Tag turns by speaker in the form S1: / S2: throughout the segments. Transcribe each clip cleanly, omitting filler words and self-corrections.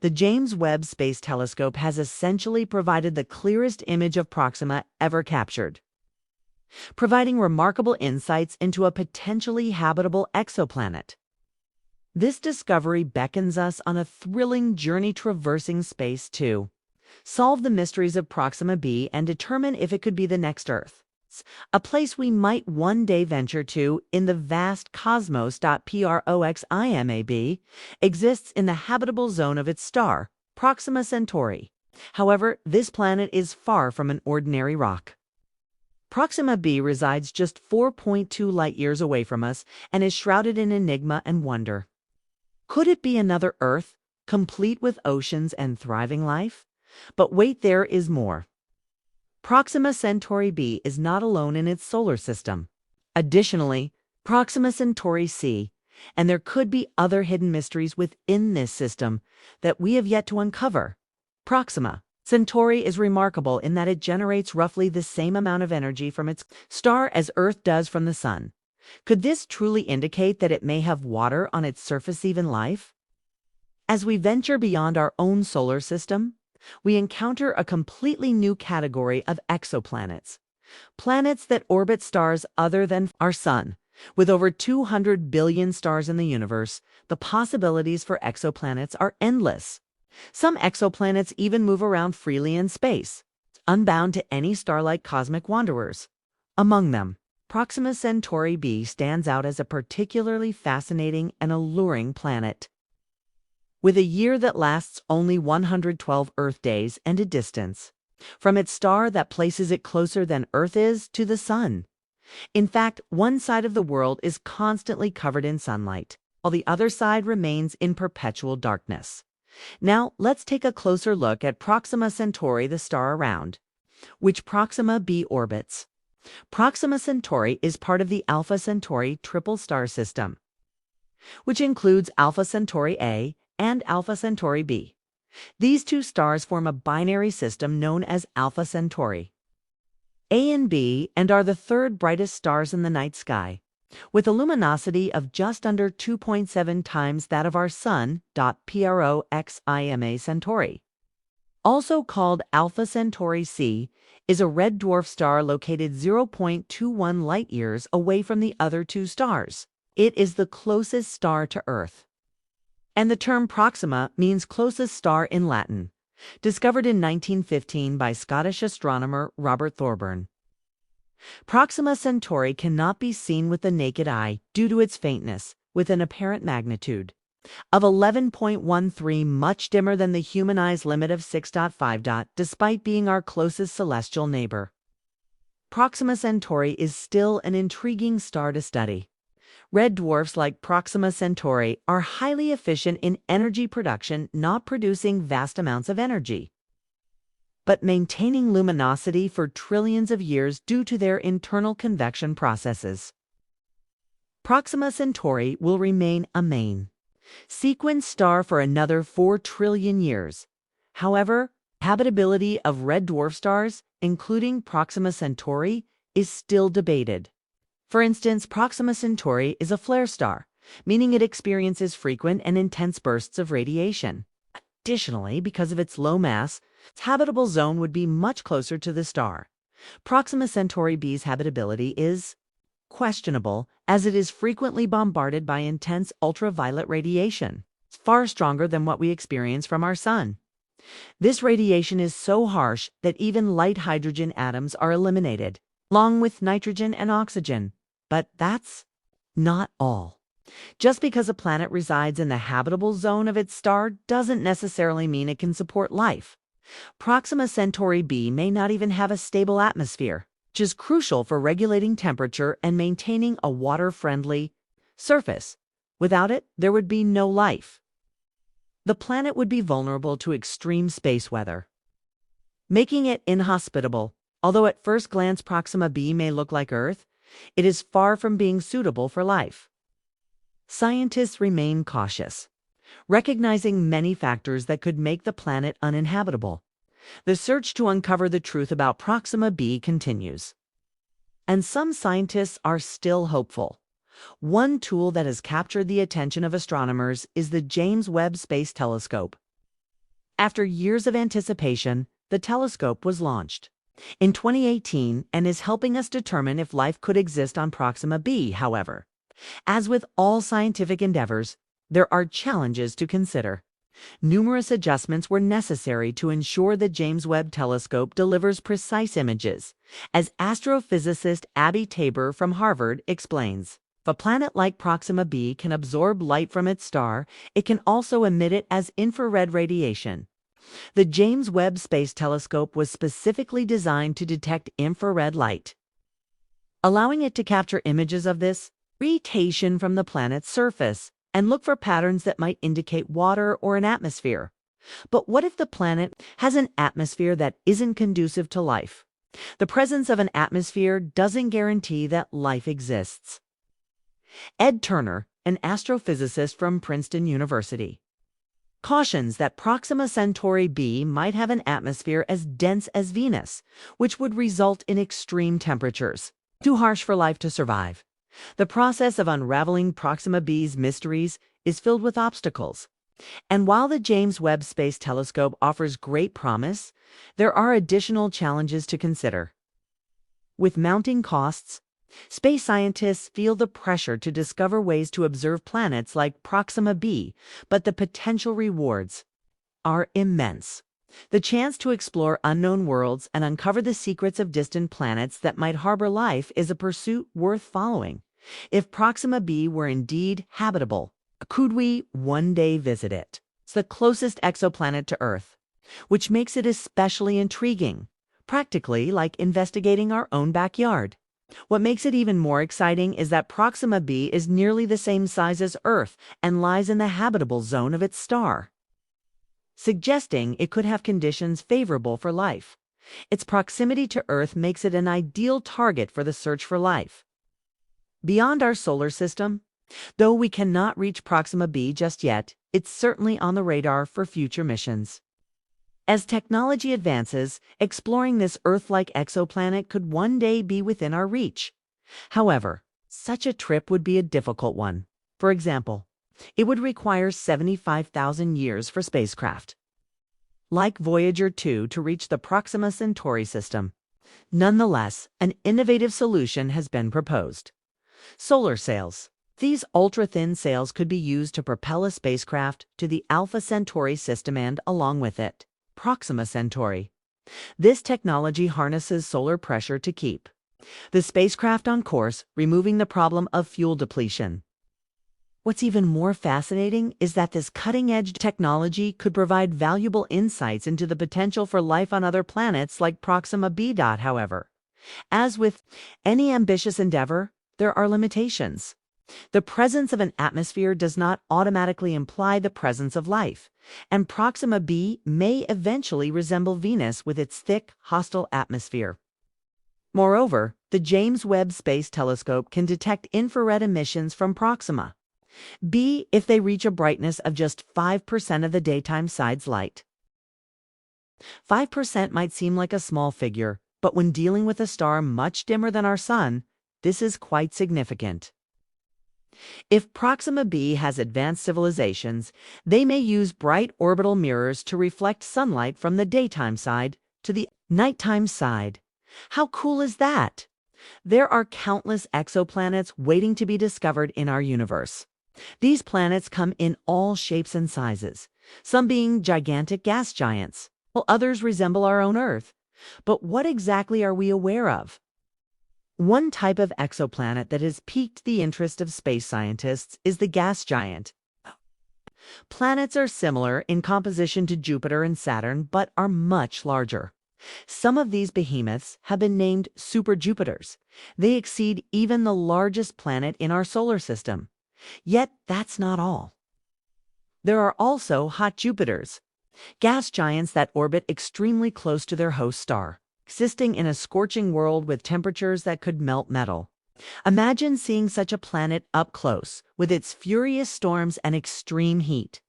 S1: The James Webb Space Telescope has essentially provided the clearest image of Proxima ever captured, providing remarkable insights into a potentially habitable exoplanet. This discovery beckons us on a thrilling journey traversing space to solve the mysteries of Proxima B and determine if it could be the next Earth, a place we might one day venture to in the vast cosmos. Proxima B exists in the habitable zone of its star, Proxima Centauri. However, this planet is far from an ordinary rock. Proxima B resides just 4.2 light-years away from us and is shrouded in enigma and wonder. Could it be another Earth, complete with oceans and thriving life? But wait, there is more. Proxima Centauri B is not alone in its solar system. Additionally, Proxima Centauri C, and there could be other hidden mysteries within this system that we have yet to uncover. Proxima Centauri is remarkable in that it generates roughly the same amount of energy from its star as Earth does from the Sun. Could this truly indicate that it may have water on its surface, even life? As we venture beyond our own solar system, we encounter a completely new category of exoplanets, planets that orbit stars other than our Sun. With over 200 billion stars in the universe, the possibilities for exoplanets are endless. Some exoplanets even move around freely in space, unbound to any star-like cosmic wanderers. Among them, Proxima Centauri B stands out as a particularly fascinating and alluring planet. With a year that lasts only 112 Earth days and a distance from its star that places it closer than Earth is to the Sun. In fact, one side of the world is constantly covered in sunlight, while the other side remains in perpetual darkness. Now, let's take a closer look at Proxima Centauri, the star around which Proxima B orbits. Proxima Centauri is part of the Alpha Centauri triple star system, which includes Alpha Centauri A and Alpha Centauri B. These two stars form a binary system known as Alpha Centauri A and B, and are the third brightest stars in the night sky, with a luminosity of just under 2.7 times that of our Sun. Proxima Centauri, also called Alpha Centauri C, is a red dwarf star located 0.21 light-years away from the other two stars. It is the closest star to Earth, and the term Proxima means closest star in Latin, discovered in 1915 by Scottish astronomer Robert Thorburn. Proxima Centauri cannot be seen with the naked eye due to its faintness, with an apparent magnitude of 11.13, much dimmer than the human eye's limit of 6.5. Despite being our closest celestial neighbor, Proxima Centauri is still an intriguing star to study. Red dwarfs like Proxima Centauri are highly efficient in energy production, not producing vast amounts of energy, but maintaining luminosity for trillions of years due to their internal convection processes. Proxima Centauri will remain a main sequence star for another 4 trillion years. However, habitability of red dwarf stars, including Proxima Centauri, is still debated. For instance, Proxima Centauri is a flare star, meaning it experiences frequent and intense bursts of radiation. Additionally, because of its low mass, its habitable zone would be much closer to the star. Proxima Centauri B's habitability is questionable, as it is frequently bombarded by intense ultraviolet radiation, far stronger than what we experience from our Sun. This radiation is so harsh that even light hydrogen atoms are eliminated, along with nitrogen and oxygen. But that's not all. Just because a planet resides in the habitable zone of its star doesn't necessarily mean it can support life. Proxima Centauri B may not even have a stable atmosphere, which is crucial for regulating temperature and maintaining a water-friendly surface. Without it, there would be no life. The planet would be vulnerable to extreme space weather, making it inhospitable. Although at first glance Proxima B may look like Earth, it is far from being suitable for life. Scientists remain cautious, recognizing many factors that could make the planet uninhabitable. The search to uncover the truth about Proxima B continues, and some scientists are still hopeful. One tool that has captured the attention of astronomers is the James Webb Space Telescope. After years of anticipation, the telescope was launched in 2018 and is helping us determine if life could exist on Proxima B, however. As with all scientific endeavors, there are challenges to consider. Numerous adjustments were necessary to ensure the James Webb Telescope delivers precise images, as astrophysicist Abby Tabor from Harvard explains. If a planet like Proxima B can absorb light from its star, it can also emit it as infrared radiation. The James Webb Space Telescope was specifically designed to detect infrared light, allowing it to capture images of this radiation from the planet's surface and look for patterns that might indicate water or an atmosphere. But what if the planet has an atmosphere that isn't conducive to life? The presence of an atmosphere doesn't guarantee that life exists. Ed Turner, an astrophysicist from Princeton University, cautions that Proxima Centauri b might have an atmosphere as dense as Venus, which would result in extreme temperatures, too harsh for life to survive. The process of unraveling Proxima b's mysteries is filled with obstacles. And while the James Webb Space Telescope offers great promise, there are additional challenges to consider. With mounting costs, space scientists feel the pressure to discover ways to observe planets like Proxima b, but the potential rewards are immense. The chance to explore unknown worlds and uncover the secrets of distant planets that might harbor life is a pursuit worth following. If Proxima b were indeed habitable, could we one day visit it? It's the closest exoplanet to Earth, which makes it especially intriguing, practically like investigating our own backyard. What makes it even more exciting is that Proxima b is nearly the same size as Earth and lies in the habitable zone of its star, suggesting it could have conditions favorable for life. Its proximity to Earth makes it an ideal target for the search for life. Beyond our solar system, though we cannot reach Proxima b just yet, it's certainly on the radar for future missions. As technology advances, exploring this Earth-like exoplanet could one day be within our reach. However, such a trip would be a difficult one. For example, it would require 75,000 years for spacecraft, like Voyager 2, to reach the Proxima Centauri system. Nonetheless, an innovative solution has been proposed. Solar sails. These ultra-thin sails could be used to propel a spacecraft to the Alpha Centauri system and, along with it, Proxima Centauri. This technology harnesses solar pressure to keep the spacecraft on course, removing the problem of fuel depletion. What's even more fascinating is that this cutting-edge technology could provide valuable insights into the potential for life on other planets like Proxima B. However, as with any ambitious endeavor, there are limitations. The presence of an atmosphere does not automatically imply the presence of life, and Proxima b may eventually resemble Venus with its thick, hostile atmosphere. Moreover, the James Webb Space Telescope can detect infrared emissions from Proxima b if they reach a brightness of just 5% of the daytime side's light. 5% might seem like a small figure, but when dealing with a star much dimmer than our Sun, this is quite significant. If Proxima b has advanced civilizations, they may use bright orbital mirrors to reflect sunlight from the daytime side to the nighttime side. How cool is that? There are countless exoplanets waiting to be discovered in our universe. These planets come in all shapes and sizes, some being gigantic gas giants, while others resemble our own Earth. But what exactly are we aware of? One type of exoplanet that has piqued the interest of space scientists is the gas giant. Planets are similar in composition to Jupiter and Saturn, but are much larger. Some of these behemoths have been named super-Jupiters. They exceed even the largest planet in our solar system. Yet that's not all. There are also hot Jupiters, gas giants that orbit extremely close to their host star, existing in a scorching world with temperatures that could melt metal. Imagine seeing such a planet up close, with its furious storms and extreme heat.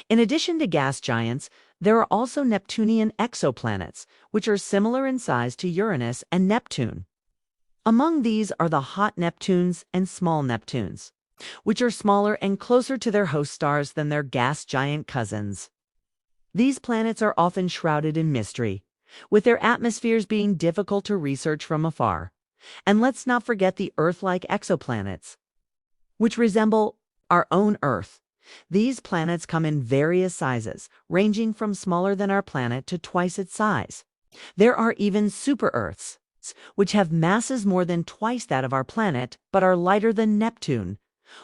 S1: In addition to gas giants, there are also Neptunian exoplanets, which are similar in size to Uranus and Neptune. Among these are the hot Neptunes and small Neptunes, which are smaller and closer to their host stars than their gas giant cousins. These planets are often shrouded in mystery, with their atmospheres being difficult to research from afar. And let's not forget the Earth-like exoplanets, which resemble our own Earth. These planets come in various sizes, ranging from smaller than our planet to twice its size. There are even super-Earths, which have masses more than twice that of our planet, but are lighter than Neptune,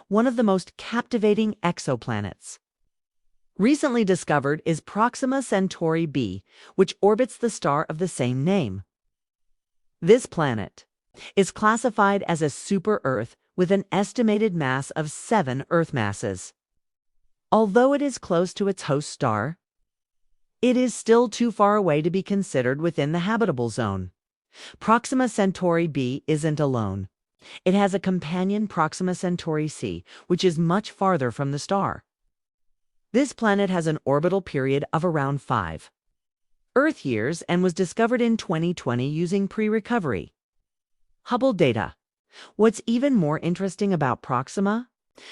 S1: one of the most captivating exoplanets. Recently discovered is Proxima Centauri B, which orbits the star of the same name. This planet is classified as a super-Earth with an estimated mass of 7 Earth masses. Although it is close to its host star, it is still too far away to be considered within the habitable zone. Proxima Centauri B isn't alone. It has a companion, Proxima Centauri C, which is much farther from the star. This planet has an orbital period of around 5 Earth years and was discovered in 2020 using pre-recovery Hubble data. What's even more interesting about Proxima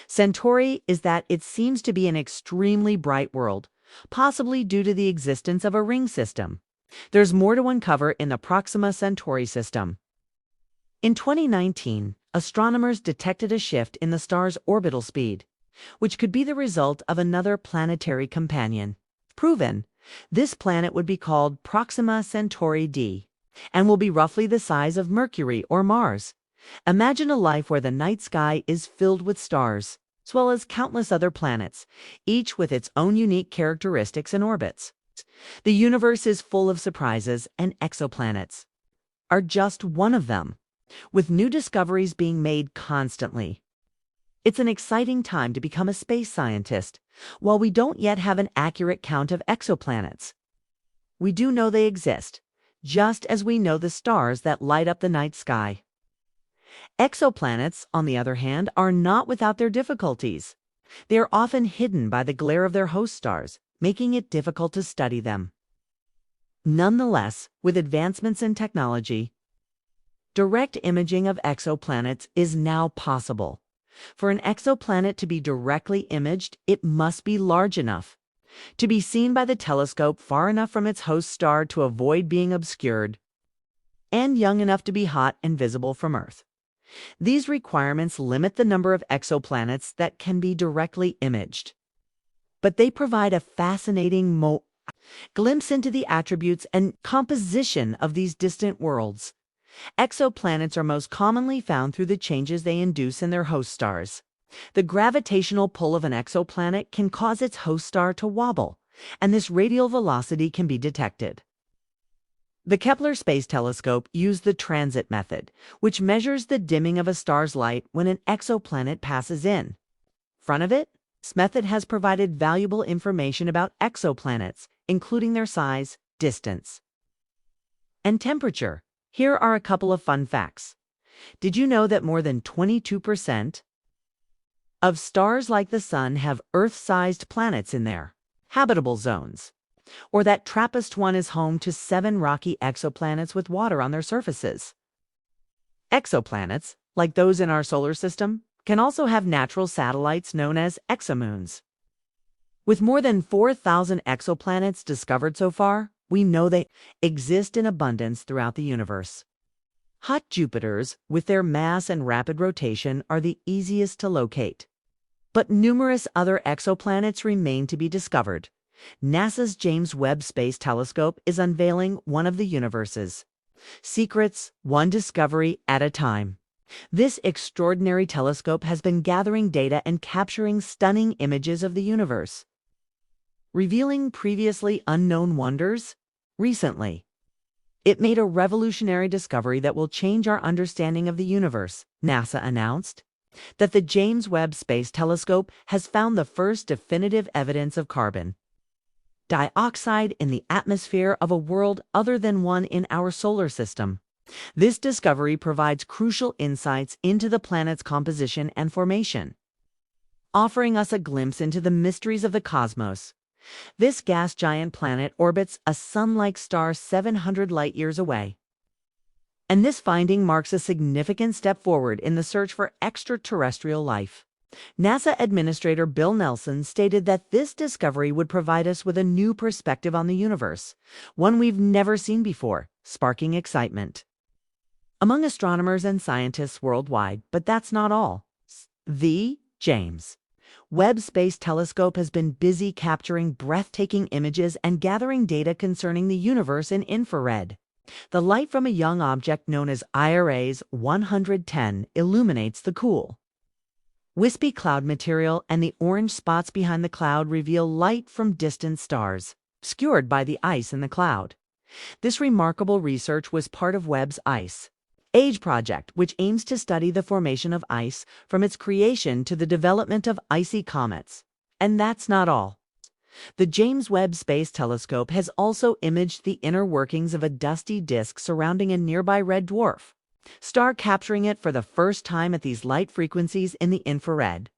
S1: Centauri is that it seems to be an extremely bright world, possibly due to the existence of a ring system. There's more to uncover in the Proxima Centauri system. In 2019, astronomers detected a shift in the star's orbital speed, which could be the result of another planetary companion. Proven, this planet would be called Proxima Centauri D, and will be roughly the size of Mercury or Mars. Imagine a life where the night sky is filled with stars, as well as countless other planets, each with its own unique characteristics and orbits. The universe is full of surprises, and exoplanets are just one of them, with new discoveries being made constantly. It's an exciting time to become a space scientist. While we don't yet have an accurate count of exoplanets, we do know they exist, just as we know the stars that light up the night sky. Exoplanets, on the other hand, are not without their difficulties. They are often hidden by the glare of their host stars, making it difficult to study them. Nonetheless, with advancements in technology, direct imaging of exoplanets is now possible. For an exoplanet to be directly imaged, it must be large enough to be seen by the telescope far enough from its host star to avoid being obscured, and young enough to be hot and visible from Earth. These requirements limit the number of exoplanets that can be directly imaged, but they provide a fascinating glimpse into the attributes and composition of these distant worlds. Exoplanets are most commonly found through the changes they induce in their host stars. The gravitational pull of an exoplanet can cause its host star to wobble, and this radial velocity can be detected. The Kepler Space Telescope used the transit method, which measures the dimming of a star's light when an exoplanet passes in front of it. This method has provided valuable information about exoplanets, including their size, distance, and temperature. Here are a couple of fun facts. Did you know that more than 22% of stars like the Sun have Earth-sized planets in their habitable zones? Or that TRAPPIST-1 is home to 7 rocky exoplanets with water on their surfaces? Exoplanets, like those in our solar system, can also have natural satellites known as exomoons. With more than 4,000 exoplanets discovered so far, we know they exist in abundance throughout the universe. Hot Jupiters, with their mass and rapid rotation, are the easiest to locate. But numerous other exoplanets remain to be discovered. NASA's James Webb Space Telescope is unveiling one of the universe's secrets, one discovery at a time. This extraordinary telescope has been gathering data and capturing stunning images of the universe, revealing previously unknown wonders. Recently, it made a revolutionary discovery that will change our understanding of the universe. NASA announced that the James Webb Space Telescope has found the first definitive evidence of carbon dioxide in the atmosphere of a world other than one in our solar system. This discovery provides crucial insights into the planet's composition and formation, offering us a glimpse into the mysteries of the cosmos. This gas giant planet orbits a sun-like star 700 light-years away, and this finding marks a significant step forward in the search for extraterrestrial life. NASA Administrator Bill Nelson stated that this discovery would provide us with a new perspective on the universe, one we've never seen before, sparking excitement among astronomers and scientists worldwide. But that's not all. The James Webb Space Telescope has been busy capturing breathtaking images and gathering data concerning the universe in infrared. The light from a young object known as IRAS 110 illuminates the cool, wispy cloud material, and the orange spots behind the cloud reveal light from distant stars, obscured by the ice in the cloud. This remarkable research was part of Webb's Age project, which aims to study the formation of ice from its creation to the development of icy comets. And that's not all. The James Webb Space Telescope has also imaged the inner workings of a dusty disk surrounding a nearby red dwarf star, capturing it for the first time at these light frequencies in the infrared.